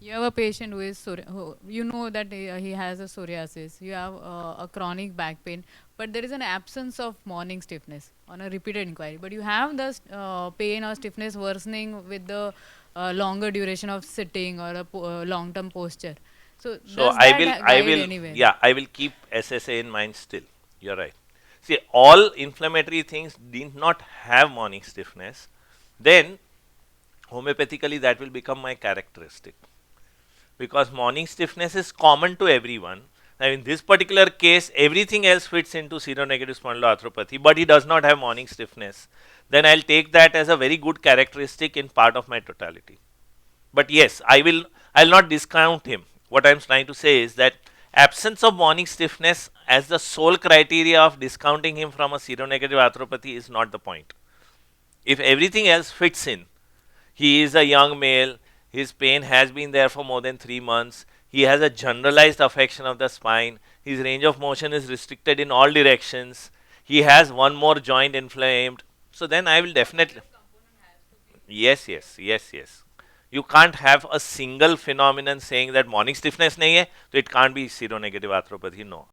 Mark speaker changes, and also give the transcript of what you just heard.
Speaker 1: You have a patient who is you know that he has a psoriasis. You have a chronic back pain, but there is an absence of morning stiffness on a repeated inquiry. But you have the pain or stiffness worsening with the longer duration of sitting or a long-term posture. So
Speaker 2: So
Speaker 1: does that
Speaker 2: I
Speaker 1: guide
Speaker 2: will,
Speaker 1: anywhere?
Speaker 2: yeah, I will keep SSA in mind still. You're right. See, all inflammatory things did not have morning stiffness. Then homeopathically that will become my characteristic, because morning stiffness is common to everyone. Now, in this particular case, everything else fits into seronegative spondyloarthropathy, but he does not have morning stiffness. Then I'll take that as a very good characteristic in part of my totality. But yes, I'll not discount him. What I'm trying to say is that absence of morning stiffness as the sole criteria of discounting him from a seronegative arthropathy is not the point. If everything else fits in, he is a young male. His pain has been there for more than 3 months. He has a generalized affection of the spine. His range of motion is restricted in all directions. He has one more joint inflamed. So then I will definitely. Yes, yes, yes, yes. You can't have a single phenomenon saying that morning stiffness nahi hai, so it can't be seronegative arthropathy. No.